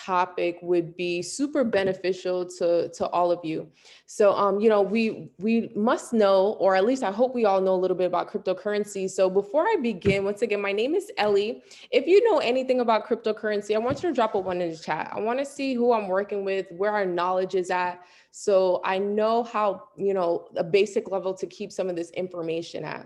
topic would be super beneficial to all of you. So, we must know, or at least I hope we all know a little bit about cryptocurrency. So before I begin, once again, my name is Ellie. If you know anything about cryptocurrency, I want you to drop a one in the chat. I want to see who I'm working with, where our knowledge is at. So I know how, a basic level to keep some of this information at.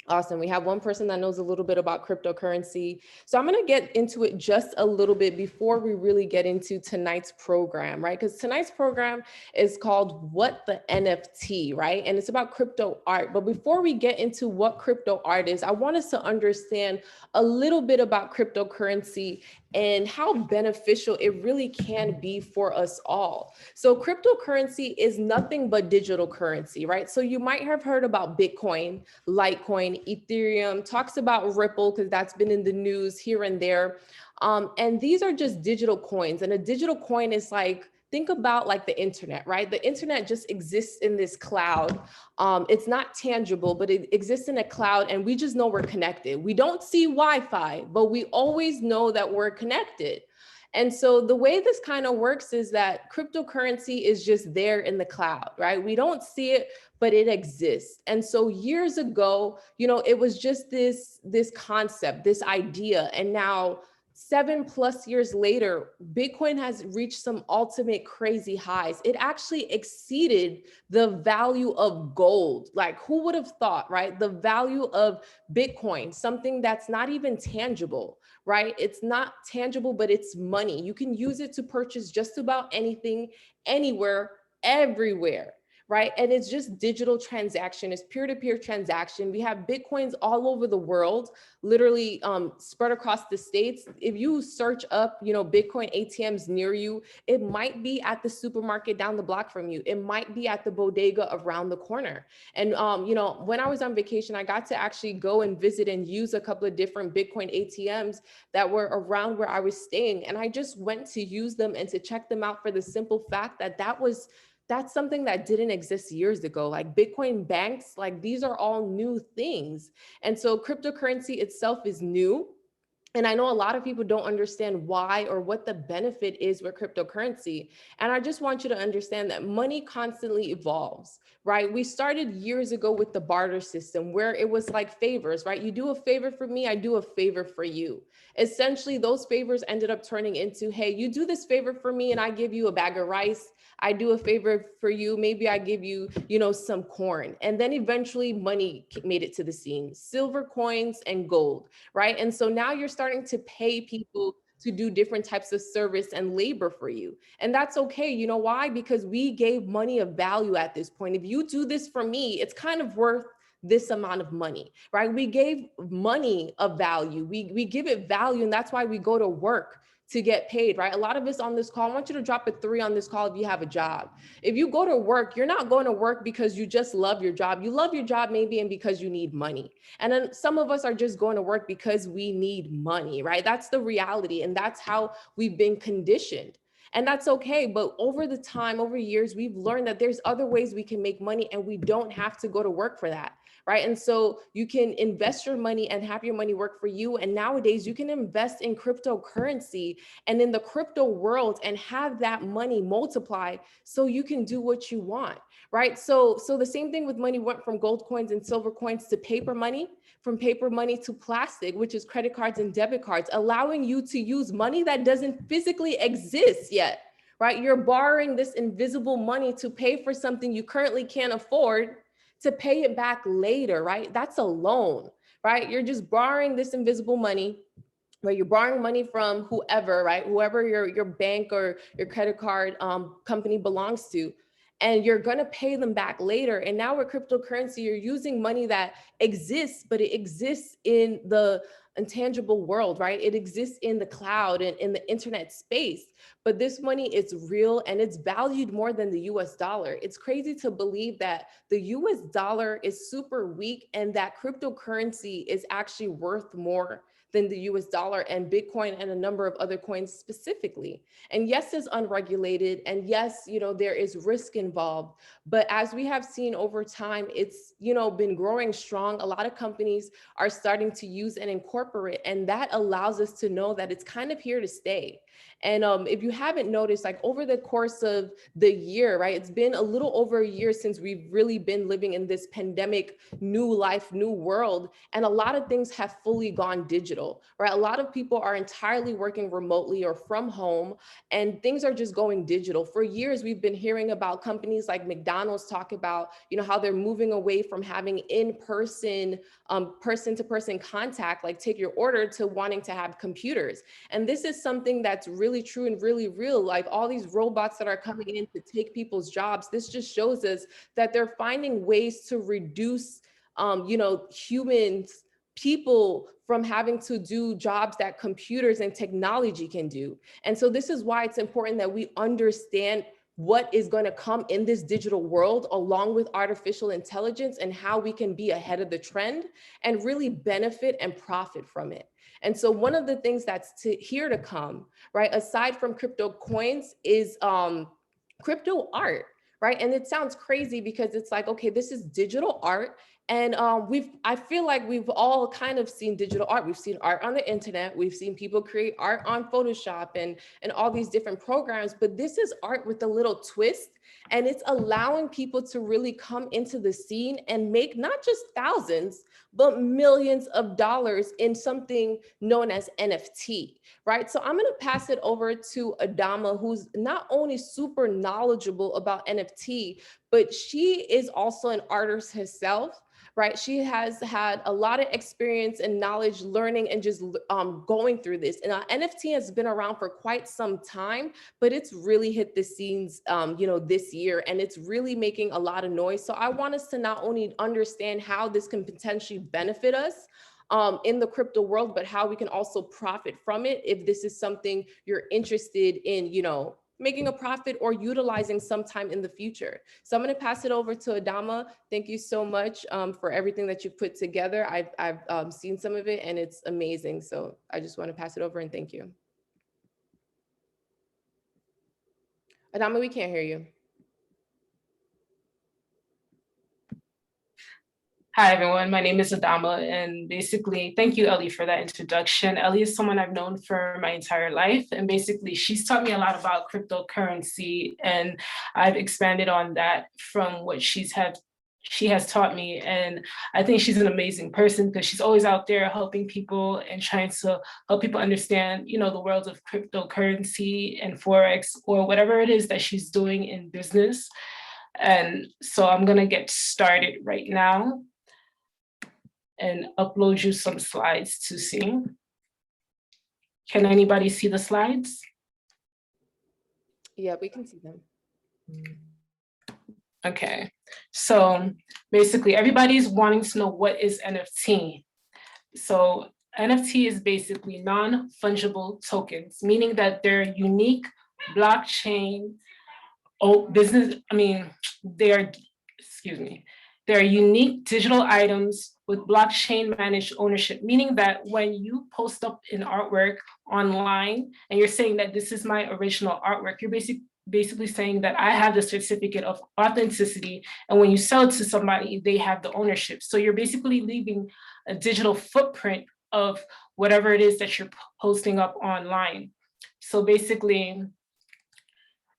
Awesome. We have one person that knows a little bit about cryptocurrency. So I'm going to get into it just a little bit before we really get into tonight's program, right? Because tonight's program is called What the NFT, right? And it's about crypto art. But before we get into what crypto art is, I want us to understand a little bit about cryptocurrency and how beneficial it really can be for us all. So cryptocurrency is nothing but digital currency, right? So you might have heard about Bitcoin, Litecoin, Ethereum, talks about Ripple, because that's been in the news here and there. And these are just digital coins. And a digital coin is like, think about like the internet, right? The internet just exists in this cloud. It's not tangible, but it exists in a cloud, and we just know we're connected. We don't see Wi-Fi, but we always know that we're connected. And so the way this kind of works is that cryptocurrency is just there in the cloud, right? We don't see it, but it exists. And so years ago, it was just this concept, this idea. And now 7+ years later, Bitcoin has reached some ultimate crazy highs. It actually exceeded the value of gold. Like, who would have thought, right? The value of Bitcoin, something that's not even tangible, right? It's not tangible, but it's money. You can use it to purchase just about anything, anywhere, everywhere. Right. And it's just digital transaction. It's peer-to-peer transaction. We have Bitcoins all over the world, literally spread across the states. If you search up, Bitcoin ATMs near you, it might be at the supermarket down the block from you. It might be at the bodega around the corner. And, when I was on vacation, I got to actually go and visit and use a couple of different Bitcoin ATMs that were around where I was staying. And I just went to use them and to check them out for the simple fact that that's something that didn't exist years ago. Like Bitcoin banks, like these are all new things. And so cryptocurrency itself is new. And I know a lot of people don't understand why or what the benefit is with cryptocurrency. And I just want you to understand that money constantly evolves, right? We started years ago with the barter system where it was like favors, right? You do a favor for me, I do a favor for you. Essentially, those favors ended up turning into, hey, you do this favor for me and I give you a bag of rice. I do a favor for you. Maybe I give you, some corn. And then eventually money made it to the scene, silver coins and gold, right? And so now you're starting to pay people to do different types of service and labor for you. And that's okay. You know why? Because we gave money of value at this point. If you do this for me, it's kind of worth this amount of money, right? We gave money of value. We give it value, and that's why we go to work to get paid, right? A lot of us on this call, I want you to drop a 3 on this call if you have a job. If you go to work, you're not going to work because you just love your job. You love your job maybe and because you need money. And then some of us are just going to work because we need money, right? That's the reality. And that's how we've been conditioned. And that's okay. But over the time, over years, we've learned that there's other ways we can make money and we don't have to go to work for that. Right. And so you can invest your money and have your money work for you. And nowadays you can invest in cryptocurrency and in the crypto world and have that money multiply so you can do what you want. Right. So the same thing with money went from gold coins and silver coins to paper money, from paper money to plastic, which is credit cards and debit cards, allowing you to use money that doesn't physically exist yet. Right. You're borrowing this invisible money to pay for something you currently can't afford, to pay it back later, right? That's a loan, right? You're just borrowing this invisible money, where you're borrowing money from whoever, right? Whoever your bank or your credit card company belongs to, and you're going to pay them back later. And now with cryptocurrency, you're using money that exists, but it exists in the intangible world, right? It exists in the cloud and in the internet space. But this money is real and it's valued more than the US dollar. It's crazy to believe that the US dollar is super weak and that cryptocurrency is actually worth more than the US dollar and Bitcoin and a number of other coins specifically. And yes, it's unregulated. And yes, there is risk involved. But as we have seen over time, it's, been growing strong. A lot of companies are starting to use and incorporate, and that allows us to know that it's kind of here to stay. And if you haven't noticed, like over the course of the year, right, it's been a little over a year since we've really been living in this pandemic, new life, new world. And a lot of things have fully gone digital, right? A lot of people are entirely working remotely or from home, and things are just going digital. For years, we've been hearing about companies like McDonald's talk about, how they're moving away from having in-person, person-to-person contact, like take your order, to wanting to have computers. And this is something that's really true and really real. Like all these robots that are coming in to take people's jobs, this just shows us that they're finding ways to reduce, humans, people, from having to do jobs that computers and technology can do. And so this is why it's important that we understand what is going to come in this digital world, along with artificial intelligence, and how we can be ahead of the trend and really benefit and profit from it. And so one of the things that's here to come, right, aside from crypto coins, is crypto art, right? And it sounds crazy because it's like, okay, this is digital art. And I feel like we've all kind of seen digital art. We've seen art on the internet. We've seen people create art on Photoshop and all these different programs, but this is art with a little twist. And it's allowing people to really come into the scene and make not just thousands, but millions of dollars in something known as NFT, right? So I'm going to pass it over to Adama, who's not only super knowledgeable about NFT, but she is also an artist herself, right? She has had a lot of experience and knowledge learning and just going through this. And NFT has been around for quite some time, but it's really hit the scenes, this year, and it's really making a lot of noise. So I want us to not only understand how this can potentially benefit us in the crypto world, but how we can also profit from it if this is something you're interested in, making a profit or utilizing sometime in the future. So I'm going to pass it over to Adama. Thank you so much for everything that you've put together. I've seen some of it and it's amazing. So I just want to pass it over and thank you. Adama, we can't hear you. Hi, everyone. My name is Adama, and basically, thank you, Ellie, for that introduction. Ellie is someone I've known for my entire life, and basically, she's taught me a lot about cryptocurrency, and I've expanded on that from what she has taught me. And I think she's an amazing person because she's always out there helping people and trying to help people understand, the world of cryptocurrency and Forex or whatever it is that she's doing in business. And so I'm going to get started right now and upload you some slides to see. Can anybody see the slides? Yeah, we can see them. Okay, so basically everybody's wanting to know what is NFT. So NFT is basically non-fungible tokens, meaning that they're unique blockchain they're unique digital items with blockchain managed ownership, meaning that when you post up an artwork online and you're saying that this is my original artwork, you're basically saying that I have the certificate of authenticity. And when you sell it to somebody, they have the ownership. So you're basically leaving a digital footprint of whatever it is that you're posting up online. So basically,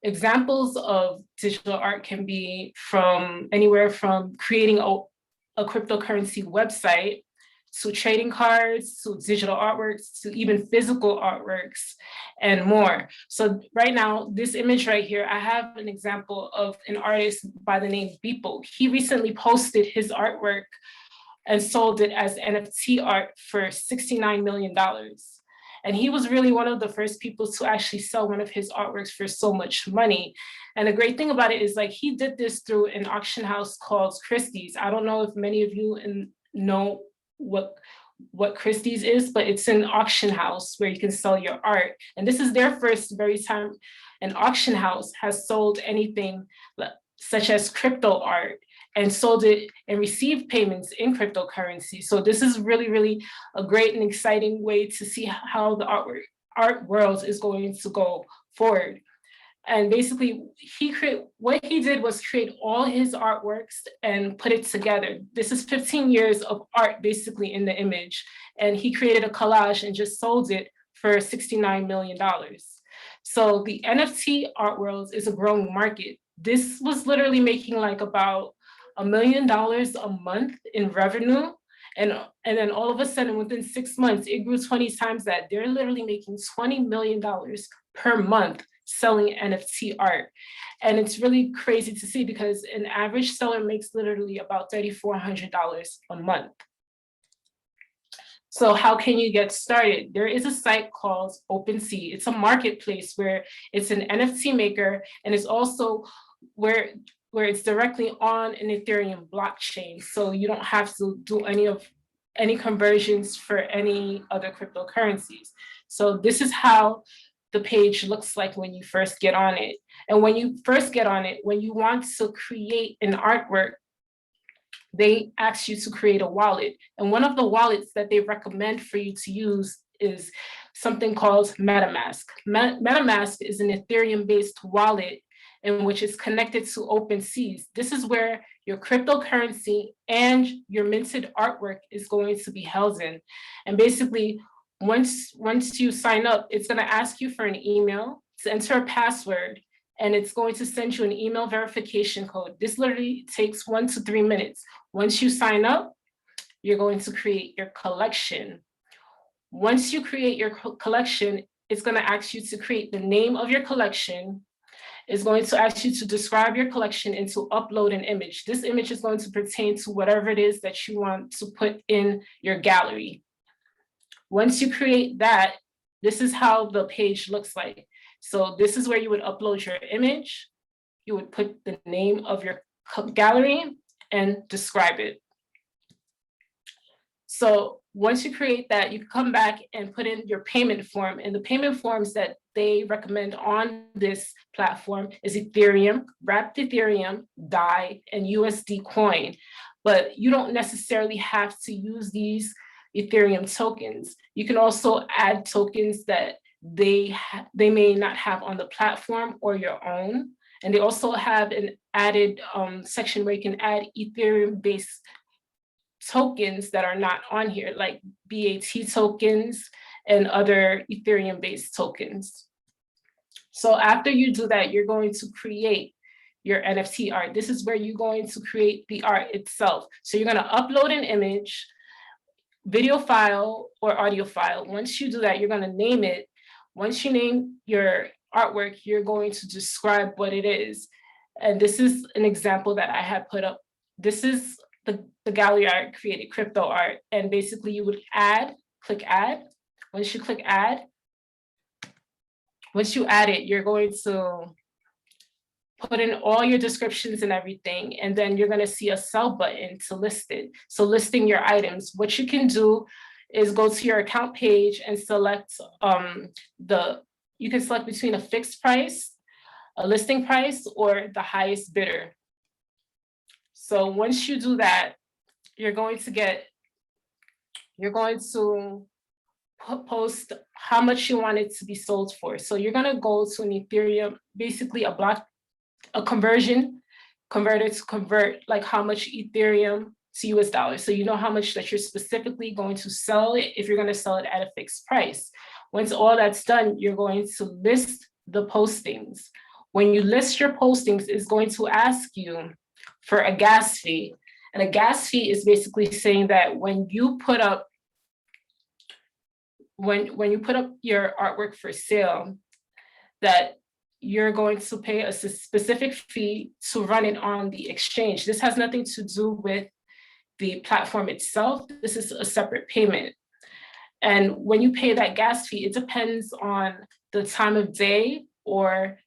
examples of digital art can be from anywhere from creating a cryptocurrency website to trading cards, to digital artworks, to even physical artworks and more. So right now, this image right here, I have an example of an artist by the name Beeple. He recently posted his artwork and sold it as NFT art for $69 million. And he was really one of the first people to actually sell one of his artworks for so much money. And the great thing about it is like he did this through an auction house called Christie's. I don't know if many of you know what Christie's is, but it's an auction house where you can sell your art. And this is their very time an auction house has sold anything such as crypto art and sold it and received payments in cryptocurrency. So this is really, really a great and exciting way to see how the art world is going to go forward. And basically, what he did was create all his artworks and put it together. This is 15 years of art basically in the image. And he created a collage and just sold it for $69 million. So the NFT art world is a growing market. This was literally making like about $1 million a month in revenue. And then all of a sudden, within 6 months, it grew 20 times that. They're literally making $20 million per month selling NFT art. And it's really crazy to see because an average seller makes literally about $3,400 a month. So how can you get started? There is a site called OpenSea. It's a marketplace where it's an NFT maker, and it's also where it's directly on an Ethereum blockchain. So you don't have to do any conversions for any other cryptocurrencies. So this is how the page looks like when you first get on it. And when you first get on it, when you want to create an artwork, they ask you to create a wallet. And one of the wallets that they recommend for you to use is something called MetaMask. MetaMask is an Ethereum-based wallet in which is connected to OpenSea. This is where your cryptocurrency and your minted artwork is going to be held in. And basically, once you sign up, it's going to ask you for an email to enter a password, and it's going to send you an email verification code. This literally takes 1 to 3 minutes. Once you sign up, you're going to create your collection. Once you create your collection, it's going to ask you to create the name of your collection. It's going to ask you to describe your collection and to upload an image. This image is going to pertain to whatever it is that you want to put in your gallery. Once you create that, this is how the page looks like. So this is where you would upload your image. You would put the name of your gallery and describe it. So once you create that, you can come back and put in your payment form. And the payment forms that they recommend on this platform is Ethereum, wrapped Ethereum, DAI, and USD coin. But you don't necessarily have to use these Ethereum tokens. You can also add tokens that they may not have on the platform or your own. And they also have an added section where you can add Ethereum-based tokens that are not on here, like BAT tokens and other Ethereum-based tokens. So after you do that, you're going to create your NFT art. This is where you're going to create the art itself. So you're going to upload an image, video file, or audio file. Once you do that, you're going to name it. Once you name your artwork, you're going to describe what it is. And this is an example that I had put up. This is the gallery I created, crypto art. And basically you would click add. Once you click add, once you add it, you're going to put in all your descriptions and everything. And then you're going to see a sell button to list it. So listing your items, what you can do is go to your account page and select you can select between a fixed price, a listing price, or the highest bidder. So once you do that, you're going to post how much you want it to be sold for. So you're going to go to an Ethereum, basically a converter to convert like how much Ethereum to US dollars. So you know how much that you're specifically going to sell it if you're going to sell it at a fixed price. Once all that's done, you're going to list the postings. When you list your postings, it's going to ask you for a gas fee. And a gas fee is basically saying that when you put up your artwork for sale, that you're going to pay a specific fee to run it on the exchange. This has nothing to do with the platform itself. This is a separate payment. And when you pay that gas fee, it depends on the time of day or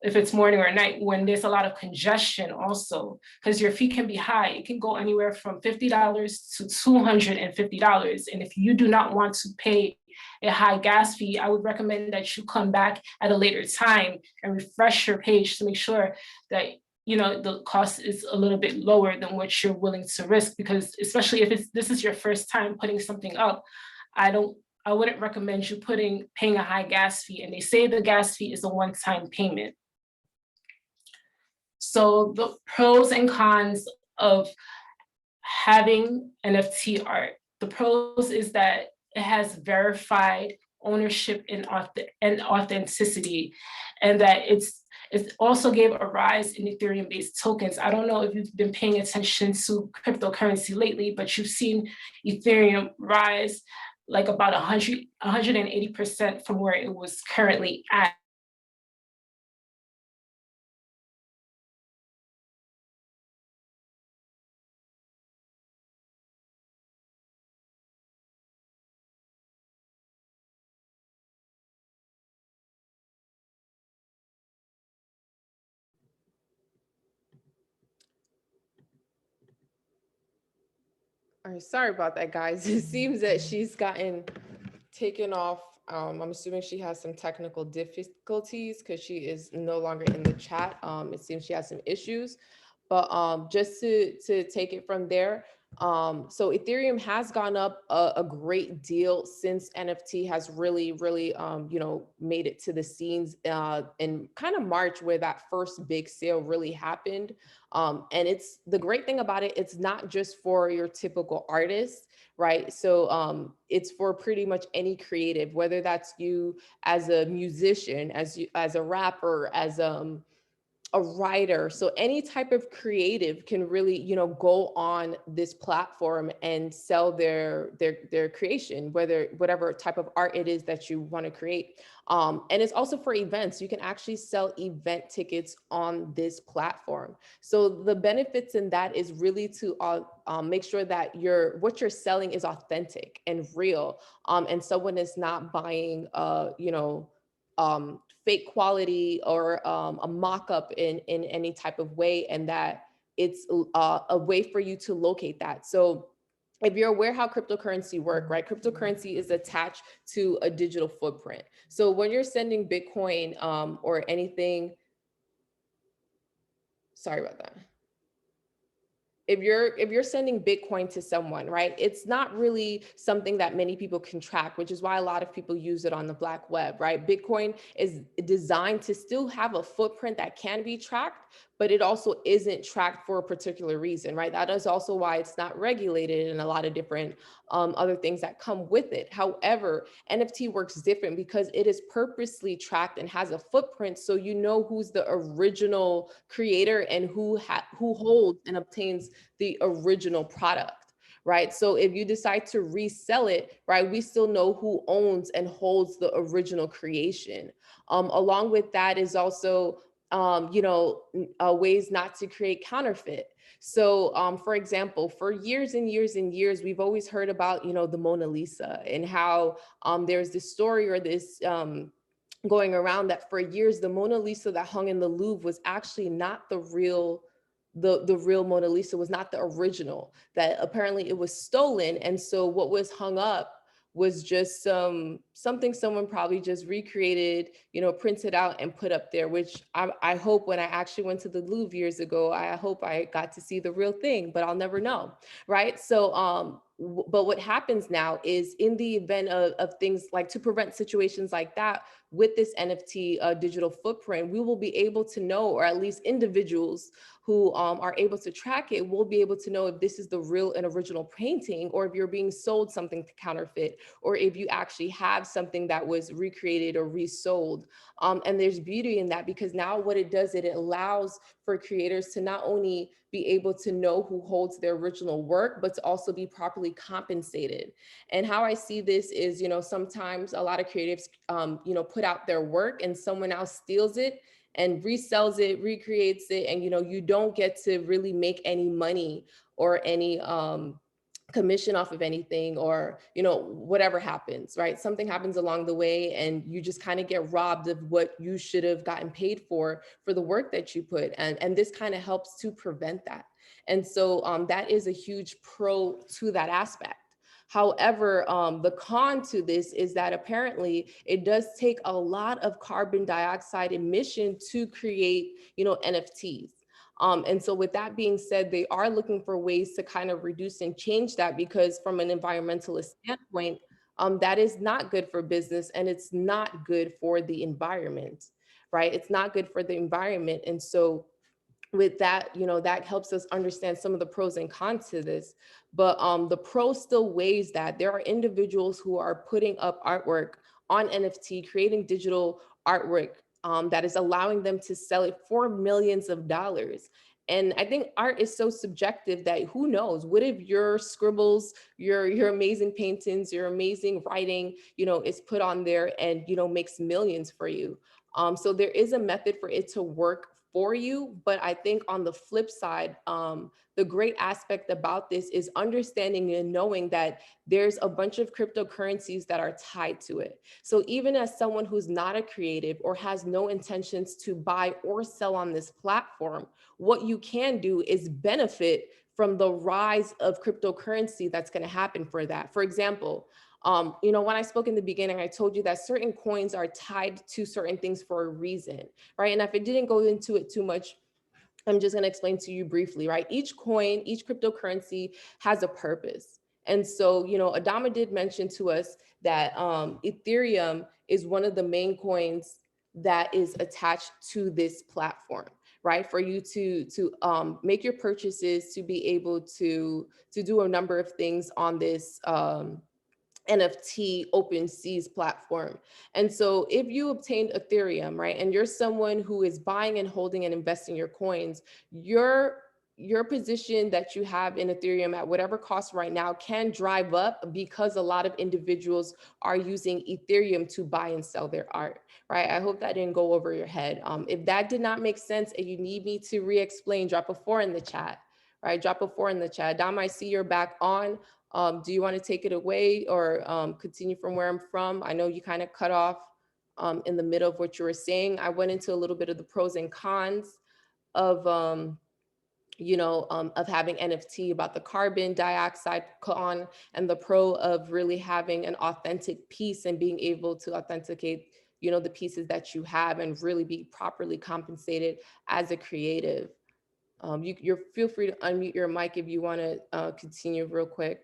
if it's morning or night, when there's a lot of congestion also, because your fee can be high. It can go anywhere from $50 to $250. And if you do not want to pay a high gas fee, I would recommend that you come back at a later time and refresh your page to make sure that the cost is a little bit lower than what you're willing to risk, because especially if this is your first time putting something up, I wouldn't recommend you paying a high gas fee. And they say the gas fee is a one-time payment. So the pros and cons of having NFT art. The pros is that it has verified ownership and authenticity, and that it also gave a rise in Ethereum-based tokens. I don't know if you've been paying attention to cryptocurrency lately, but you've seen Ethereum rise like about 180% from where it was currently at. All right, sorry about that, guys. It seems that she's gotten taken off. I'm assuming she has some technical difficulties because she is no longer in the chat. It seems she has some issues, but just to take it from there. So Ethereum has gone up a great deal since NFT has really, made it to the scenes in kind of March, where that first big sale really happened. And it's the great thing about it, it's not just for your typical artist, right? So it's for pretty much any creative, whether that's you as a musician, as a rapper, as a writer. So any type of creative can really, go on this platform and sell their creation, whatever type of art it is that you want to create. And it's also for events. You can actually sell event tickets on this platform. So the benefits in that is really to make sure that what you're selling is authentic and real, and someone is not buying, fake quality or a mock-up in any type of way, and that it's a way for you to locate that. So if you're aware how cryptocurrency work, right? Cryptocurrency is attached to a digital footprint. So when you're sending Bitcoin or anything, sorry about that, if you're sending Bitcoin to someone, right, it's not really something that many people can track, which is why a lot of people use it on the black web, right? Bitcoin is designed to still have a footprint that can be tracked, but it also isn't tracked for a particular reason, right? That is also why it's not regulated and a lot of different other things that come with it. However, NFT works different because it is purposely tracked and has a footprint, so you know who's the original creator and who holds and obtains the original product, right? So if you decide to resell it, right, we still know who owns and holds the original creation. Along with that is also, ways not to create counterfeit. So, for example, for years and years and years, we've always heard about, the Mona Lisa, and how there's this story or this going around that for years, the Mona Lisa that hung in the Louvre was actually not the real Mona Lisa, was not the original, that apparently it was stolen. And so what was hung up was just something someone probably just recreated, printed out and put up there, which I hope when I actually went to the Louvre years ago, I hope I got to see the real thing, but I'll never know, right? So but what happens now is, in the event of things like, to prevent situations like that, with this NFT digital footprint, we will be able to know, or at least individuals who are able to track it will be able to know if this is the real and original painting, or if you're being sold something to counterfeit, or if you actually have something that was recreated or resold. And there's beauty in that, because now what it does, it allows for creators to not only be able to know who holds their original work, but to also be properly compensated. And how I see this is, sometimes a lot of creatives, put out their work and someone else steals it and resells it, recreates it, and you don't get to really make any money or any commission off of anything, or whatever happens, right? Something happens along the way and you just kind of get robbed of what you should have gotten paid for the work that you put, and this kind of helps to prevent that. And so that is a huge pro to that aspect. However, the con to this is that apparently it does take a lot of carbon dioxide emission to create, NFTs. And so with that being said, they are looking for ways to kind of reduce and change that, because from an environmentalist standpoint, that is not good for business, and it's not good for the environment, right? It's not good for the environment. And so with that, that helps us understand some of the pros and cons to this. But the pro still weighs that there are individuals who are putting up artwork on NFT, creating digital artwork that is allowing them to sell it for millions of dollars. And I think art is so subjective that who knows, what if your scribbles, your amazing paintings, your amazing writing, is put on there and, makes millions for you. So there is a method for it to work for you. But I think on the flip side, the great aspect about this is understanding and knowing that there's a bunch of cryptocurrencies that are tied to it. So even as someone who's not a creative or has no intentions to buy or sell on this platform, what you can do is benefit from the rise of cryptocurrency that's going to happen for that. For example, when I spoke in the beginning, I told you that certain coins are tied to certain things for a reason, right? And if it didn't go into it too much, I'm just going to explain to you briefly, right? Each coin, each cryptocurrency has a purpose. And so, Adama did mention to us that Ethereum is one of the main coins that is attached to this platform, right? For you to make your purchases, to be able to do a number of things on this NFT open seas platform. And so if you obtained Ethereum, right, and you're someone who is buying and holding and investing your coins, your position that you have in Ethereum at whatever cost right now can drive up because a lot of individuals are using Ethereum to buy and sell their art, right? I hope that didn't go over your head. If that did not make sense and you need me to re-explain, drop a 4 in the chat, right? Drop a 4 in the chat. Dom, I see you're back on. Do you want to take it away or continue from where I'm from? I know you kind of cut off in the middle of what you were saying. I went into a little bit of the pros and cons of, of having NFT, about the carbon dioxide con and the pro of really having an authentic piece and being able to authenticate, the pieces that you have and really be properly compensated as a creative. You're feel free to unmute your mic if you want to continue real quick.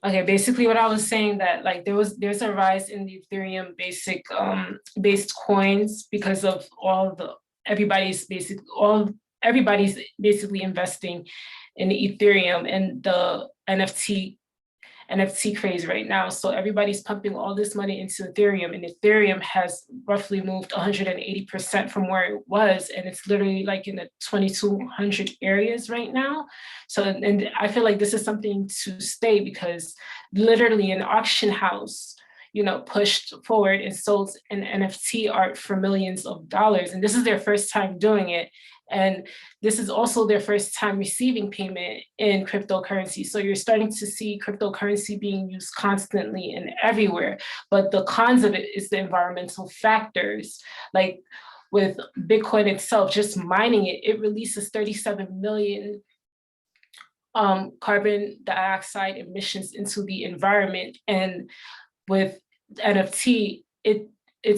Okay, basically what I was saying that like there's a rise in the Ethereum basic based coins because of everybody's basically investing in the Ethereum and the NFT craze right now. So everybody's pumping all this money into Ethereum, and Ethereum has roughly moved 180% from where it was. And it's literally like in the 2,200 areas right now. So, and I feel like this is something to stay because literally an auction house, pushed forward and sold an NFT art for millions of dollars. And this is their first time doing it. And this is also their first time receiving payment in cryptocurrency. So you're starting to see cryptocurrency being used constantly and everywhere. But the cons of it is the environmental factors. Like with Bitcoin itself, just mining it, it releases 37 million carbon dioxide emissions into the environment. And with NFT, it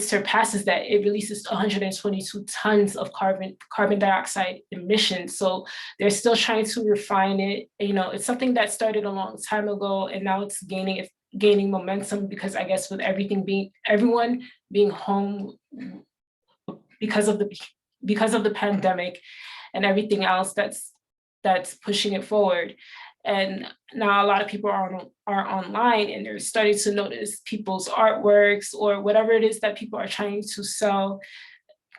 surpasses that. It releases 122 tons of carbon dioxide emissions. So they're still trying to refine it. It's something that started a long time ago, and now it's gaining momentum because I guess with everyone being home because of the pandemic and everything else that's pushing it forward. And now a lot of people are online, and they're starting to notice people's artworks or whatever it is that people are trying to sell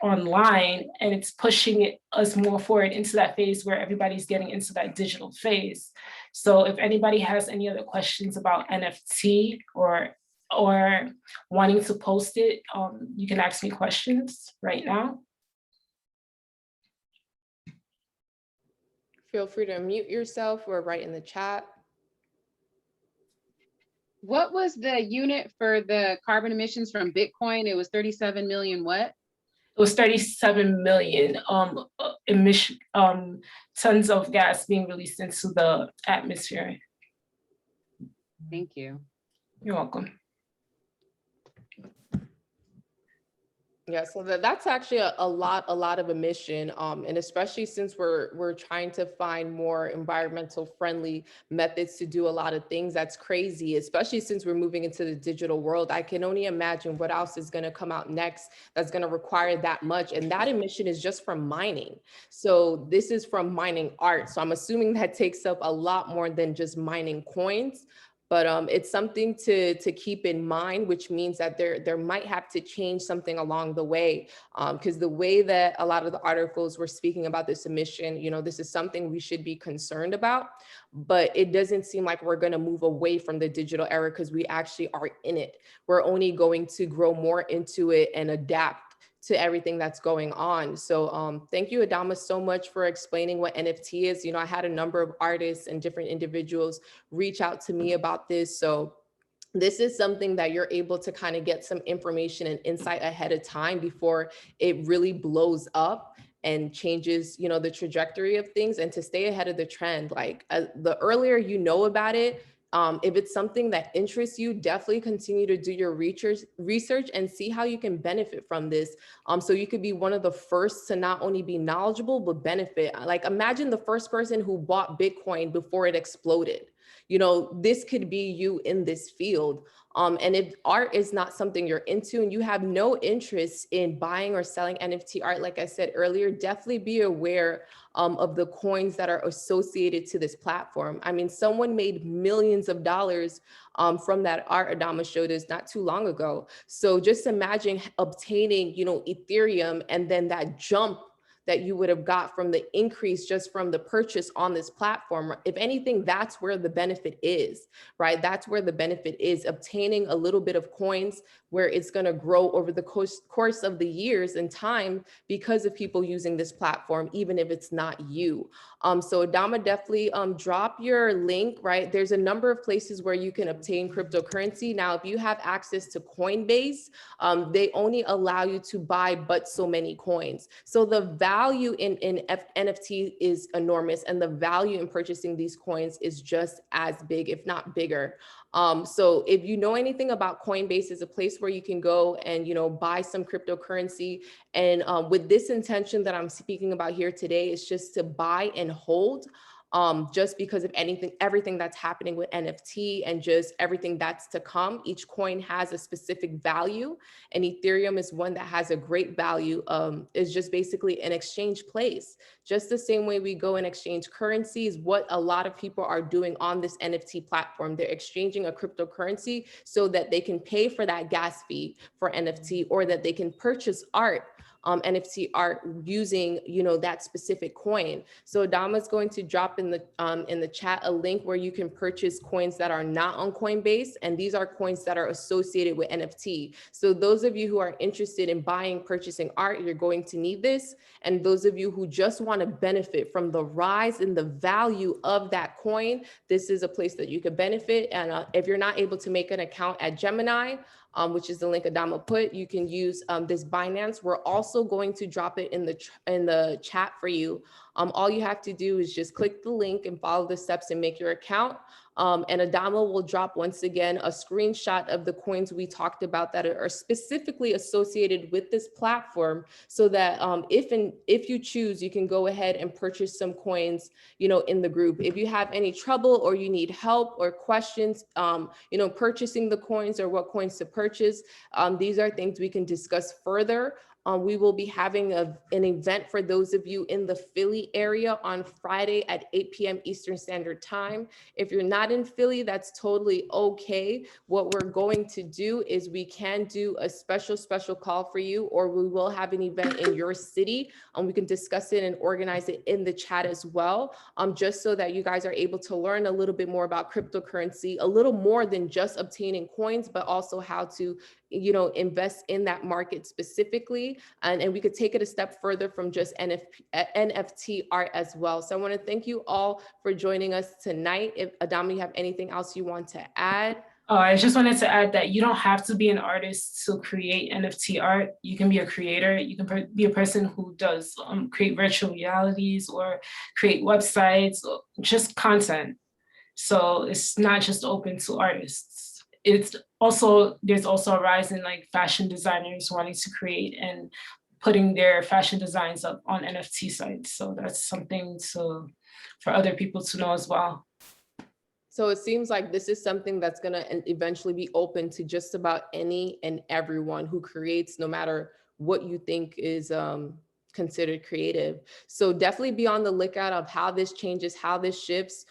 online, and it's pushing us more forward into that phase where everybody's getting into that digital phase. So if anybody has any other questions about NFT or wanting to post it, you can ask me questions right now. Feel free to mute yourself or write in the chat. What was the unit for the carbon emissions from Bitcoin? It was 37 million what? It was 37 million tons of gas being released into the atmosphere. Thank you. You're welcome. Yeah, so that's actually a lot of emission, and especially since we're trying to find more environmental friendly methods to do a lot of things. That's crazy, especially since we're moving into the digital world. I can only imagine what else is going to come out next that's going to require that much, and that emission is just from mining. So this is from mining art. So I'm assuming that takes up a lot more than just mining coins. But it's something to keep in mind, which means that there might have to change something along the way, because the way that a lot of the articles were speaking about this emission, this is something we should be concerned about, but it doesn't seem like we're going to move away from the digital era because we actually are in it. We're only going to grow more into it and adapt to everything that's going on. So thank you, Adama, so much for explaining what NFT is. I had a number of artists and different individuals reach out to me about this. So this is something that you're able to kind of get some information and insight ahead of time before it really blows up and changes, the trajectory of things, and to stay ahead of the trend. Like the earlier you know about it, if it's something that interests you, definitely continue to do your research and see how you can benefit from this. So you could be one of the first to not only be knowledgeable, but benefit. Like imagine the first person who bought Bitcoin before it exploded. This could be you in this field. And if art is not something you're into and you have no interest in buying or selling NFT art, like I said earlier, definitely be aware of the coins that are associated to this platform. I mean, someone made millions of dollars from that art Adama showed us not too long ago. So just imagine obtaining, Ethereum, and then that jump that you would have got from the increase just from the purchase on this platform. If anything, that's where the benefit is, right? That's where the benefit is, obtaining a little bit of coins where it's going to grow over the course of the years and time because of people using this platform, even if it's not you. So Adama, definitely drop your link, right? There's a number of places where you can obtain cryptocurrency. Now, if you have access to Coinbase, they only allow you to buy but so many coins. So the value in NFT is enormous, and the value in purchasing these coins is just as big, if not bigger. So if you know anything about Coinbase, is a place where you can go and buy some cryptocurrency. And with this intention that I'm speaking about here today, is just to buy and hold. Just because of everything that's happening with NFT and just everything that's to come. Each coin has a specific value, and Ethereum is one that has a great value. Is just basically an exchange place. Just the same way we go and exchange currencies, what a lot of people are doing on this NFT platform, they're exchanging a cryptocurrency so that they can pay for that gas fee for NFT, or that they can purchase art. NFT art using, that specific coin. So Adama is going to drop in the chat a link where you can purchase coins that are not on Coinbase, and these are coins that are associated with NFT. So those of you who are interested in purchasing art, you're going to need this. And those of you who just want to benefit from the rise in the value of that coin, this is a place that you could benefit. And if you're not able to make an account at Gemini, which is the link Adama put, you can use this Binance. We're also going to drop it in the chat for you. All you have to do is just click the link and follow the steps and make your account. And Adama will drop once again a screenshot of the coins we talked about that are specifically associated with this platform, so that if you choose, you can go ahead and purchase some coins, in the group. If you have any trouble or you need help or questions, purchasing the coins or what coins to purchase, these are things we can discuss further. We will be having an event for those of you in the Philly area on Friday at 8 p.m. Eastern Standard Time. If you're not in Philly, that's totally okay. What we're going to do is we can do a special call for you, or we will have an event in your city, and we can discuss it and organize it in the chat as well, just so that you guys are able to learn a little bit more about cryptocurrency, a little more than just obtaining coins, but also how to invest in that market specifically. And we could take it a step further from just NFT art as well. So I want to thank you all for joining us tonight. If Adama, you have anything else you want to add? I just wanted to add that you don't have to be an artist to create NFT art. You can be a creator. You can be a person who does create virtual realities or create websites, or just content. So it's not just open to artists. There's also a rise in like fashion designers wanting to create and putting their fashion designs up on NFT sites. So that's something for other people to know as well. So it seems like this is something that's going to eventually be open to just about any and everyone who creates, no matter what you think is considered creative. So definitely be on the lookout of how this changes, how this shifts.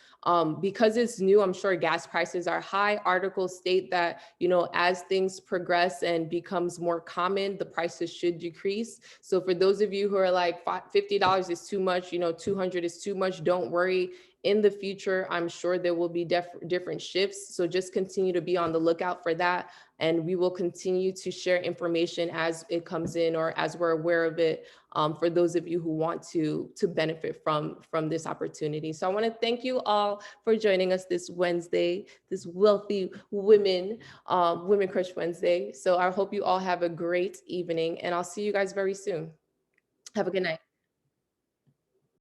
Because it's new, I'm sure gas prices are high. Articles state that, you know, as things progress and becomes more common, the prices should decrease. So for those of you who are like $50 is too much, you know, 200 is too much, don't worry. In the future, I'm sure there will be different shifts. So just continue to be on the lookout for that. And we will continue to share information as it comes in or as we're aware of it, for those of you who want to benefit from this opportunity. So I want to thank you all for joining us this Wednesday, this Wealthy Women Crush Wednesday. So I hope you all have a great evening, and I'll see you guys very soon. Have a good night.